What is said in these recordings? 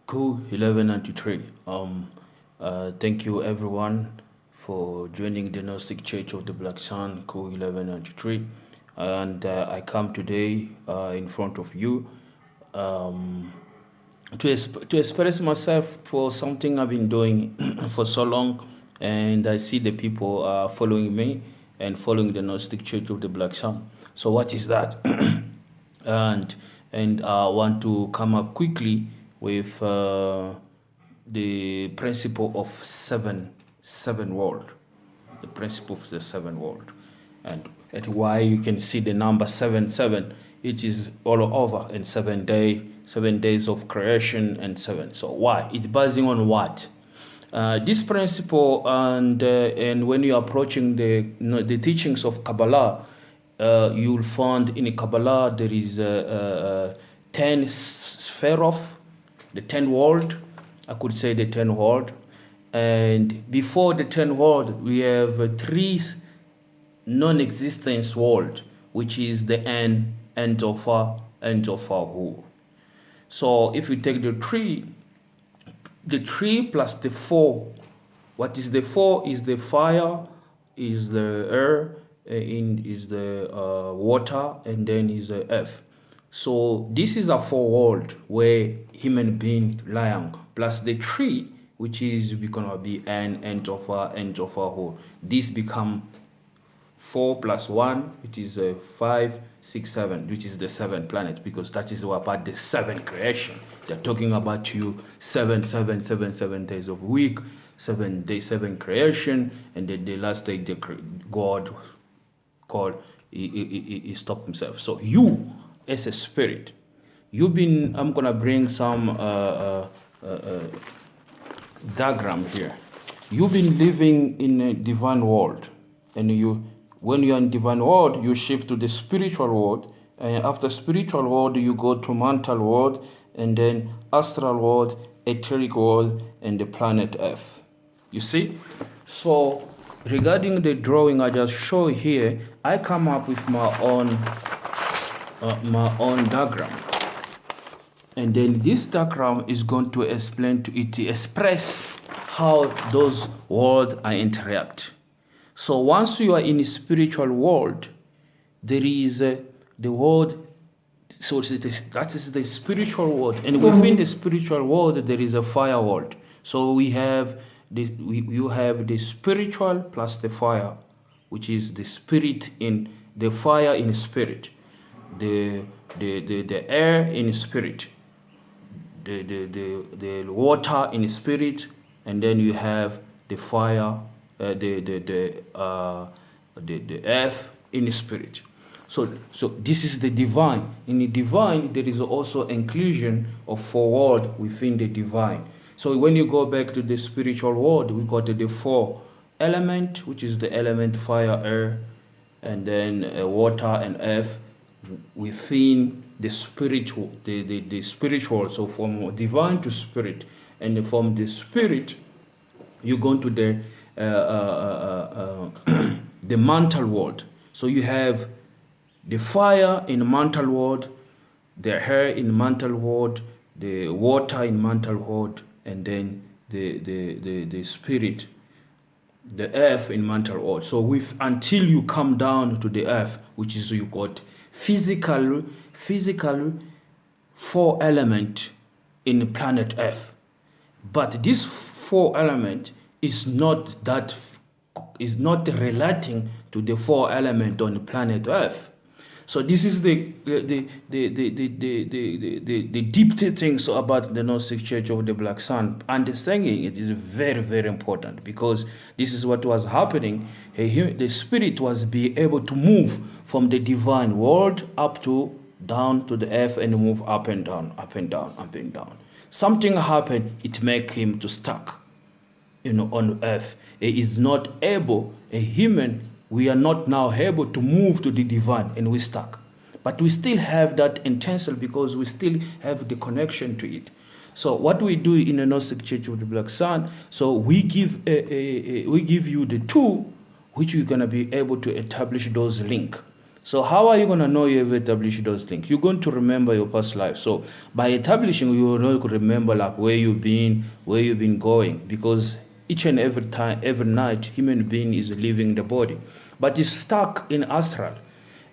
Cool 1193. Thank you everyone for joining the Gnostic Church of the Black Sun, Cool 1193. And I come today in front of you um, to express myself for something I've been doing for so long. And I see the people following me and following the Gnostic Church of the Black Sun. So what is that? and I want to come up quickly with the principle of seven world, the principle of the seven world, and why you can see the number 7 it is all over in 7 days of creation and seven. So why it's basing on what? This principle, and when you're approaching the teachings of Kabbalah, you'll find in Kabbalah there is 10 sphere of the 10 world. I could say the 10 world, and before the 10 world we have three non-existence world, which is the end of our whole. So if you take the three plus the four, what is the four is the fire, is the air, is the water, and then is the earth. So this is a four world where human being lying, plus the three, which is gonna be end of our whole. This become 4 plus 1, which is 5, 6, 7, which is the 7 planet, because that is about the 7 creation. They're talking about you 7 days of week, 7 days, 7 creation, and then the last day God called, he stopped himself. So you, as a spirit, I'm gonna bring some diagram here. You've been living in a divine world, and when you're in divine world, you shift to the spiritual world, and after spiritual world, you go to mental world, and then astral world, etheric world, and the planet Earth. You see? So regarding the drawing I just show here, I come up with my own diagram, and then this diagram is going to express how those worlds interact. So once you are in a spiritual world, there is the world. So that is the spiritual world, and within the spiritual world there is a fire world. So we have you have the spiritual plus the fire, which is the spirit in the fire in spirit, the air in spirit, the water in spirit, and then you have the fire, the earth in spirit. So this is the divine. In the divine, there is also inclusion of four world within the divine. So when you go back to the spiritual world, we got the four element, which is the element fire, air, and then water and earth within the spiritual, the spiritual. So from divine to spirit, and from the spirit, you go into the the mental world. So you have the fire in the mental world, the air in the mental world, the water in mental world, and then the spirit, the earth in mental world. So until you come down to the earth, which is you got physical 4 element in the planet Earth. But this 4 element is not relating to the 4 element on the planet Earth. So this is the deep things about the Gnostic Church of the Black Sun. Understanding it is very, very important, because this is what was happening. The spirit was be able to move from the divine world up to down to the earth and move up and down, up and down, up and down. Something happened, it make him to stuck, on earth. He is not able, a human, we are not now able to move to the divine, and we stuck. But we still have that intention, because we still have the connection to it. So what we do in the Gnostic Church of the Black Sun, so we give you the tool which you're gonna be able to establish those links. So how are you going to know you have established those things? You're going to remember your past life. So by establishing, you will not remember like where you've been going, because each and every time, every night, human being is leaving the body, but it's stuck in astral,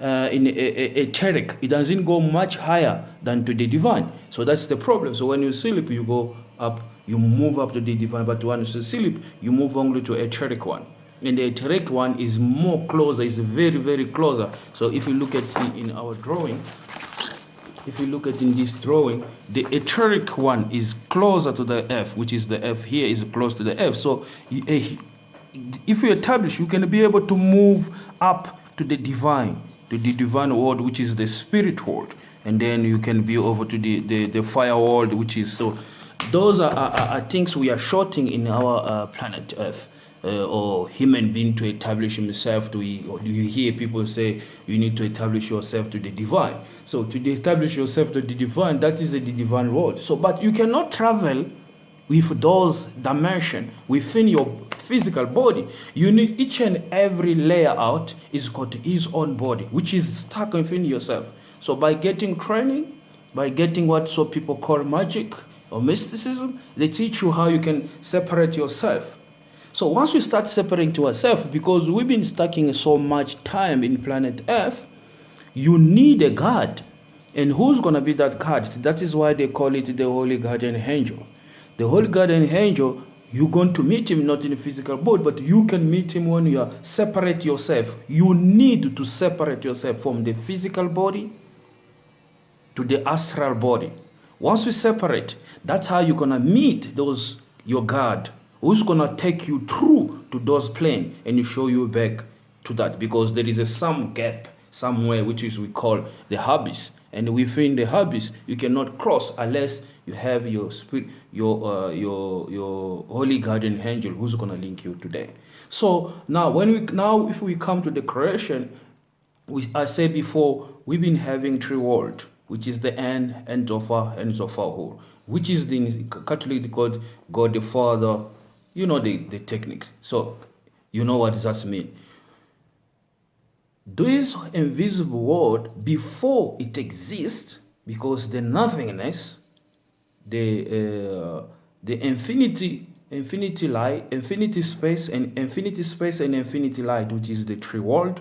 in etheric. It doesn't go much higher than to the divine. So that's the problem. So when you sleep, you go up, you move up to the divine, but when you sleep, you move only to etheric one. And the etheric one is more closer, is very, very closer. So if you look at in our drawing, if you look at in this drawing, the etheric one is closer to the F, which is the F here is close to the F. So if you establish, you can be able to move up to the divine world, which is the spirit world. And then you can be over to the fire world, which is, so those are things we are shorting in our planet Earth. Or human being to establish himself to, you hear people say you need to establish yourself to the divine. So to establish yourself to the divine, that is the divine world. So but you cannot travel with those dimensions within your physical body. You need each and every layer out is got his own body, which is stuck within yourself. So by getting training, by getting what so people call magic or mysticism, they teach you how you can separate yourself. So once we start separating ourselves, because we've been stacking so much time in planet Earth, you need a God. And who's going to be that God? That is why they call it the Holy Guardian Angel. The Holy Guardian Angel, you're going to meet him not in a physical body, but you can meet him when you separate yourself. You need to separate yourself from the physical body to the astral body. Once we separate, that's how you're going to meet your God, who's going to take you through to those planes and you show you back to that, because there is some gap somewhere, which is we call the abyss. And within the abyss, you cannot cross unless you have your spirit, your holy guardian angel, who's going to link you today. So now, if we come to the creation, I said before, we've been having three worlds, which is the end of our whole, which is the Catholic God the Father. You know the techniques. So you know what does that mean. This invisible world, before it exists, because the nothingness, the infinity light, infinity space and infinity light, which is the tree world,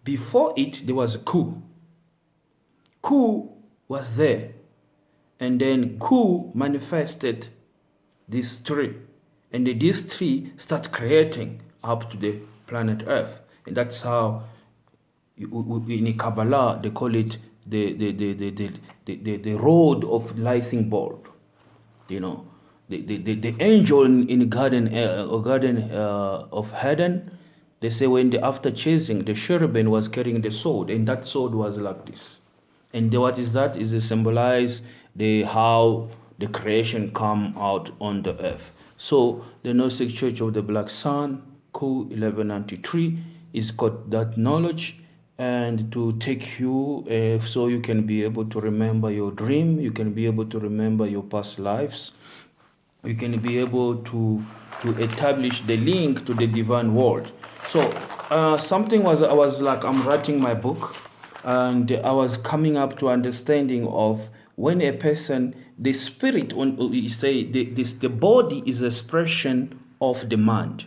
before it there was Ku. Ku was there, and then Ku manifested this tree. And this tree starts creating up to the planet Earth. And that's how, in Kabbalah, they call it the road of lightning bolt. You know, the angel in the garden of Eden, they say after chasing, the cherubim was carrying the sword, and that sword was like this. And what is that? Is it symbolize how the creation come out on the earth. So the Gnostic Church of the Black Sun, Ku 1193, is got that knowledge, and to take you so you can be able to remember your dream, you can be able to remember your past lives, you can be able to establish the link to the divine world. So I was like, I'm writing my book, and I was coming up to understanding of when a person, the spirit, when we say the body is expression of the mind,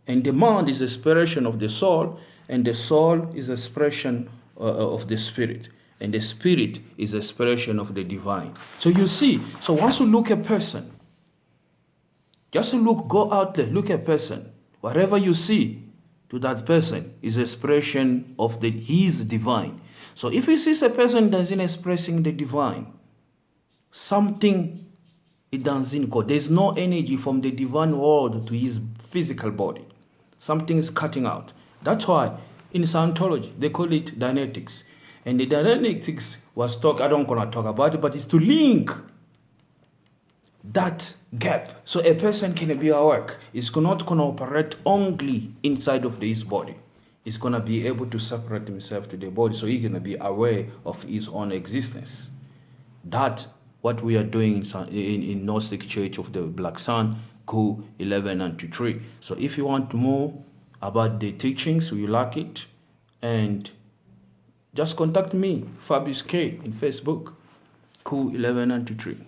and the mind is expression of the soul, and the soul is expression of the spirit, and the spirit is expression of the divine. So you see, so once you look at a person, go out there, look at a person, whatever you see to that person is expression of his divine. So if you see a person doesn't expressing the divine, something it doesn't go. There's no energy from the divine world to his physical body. Something is cutting out. That's why in Scientology they call it Dianetics. And the Dianetics was I don't gonna talk about it, but it's to link that gap. So a person can be awake. It's not gonna operate only inside of his body. He's going to be able to separate himself to the body, so he's going to be aware of his own existence. That's what we are doing in Gnostic Church of the Black Sun, Ku 11 and 3. So if you want more about the teachings, you like it, and just contact me, Fabius K, in Facebook, Cool 1193.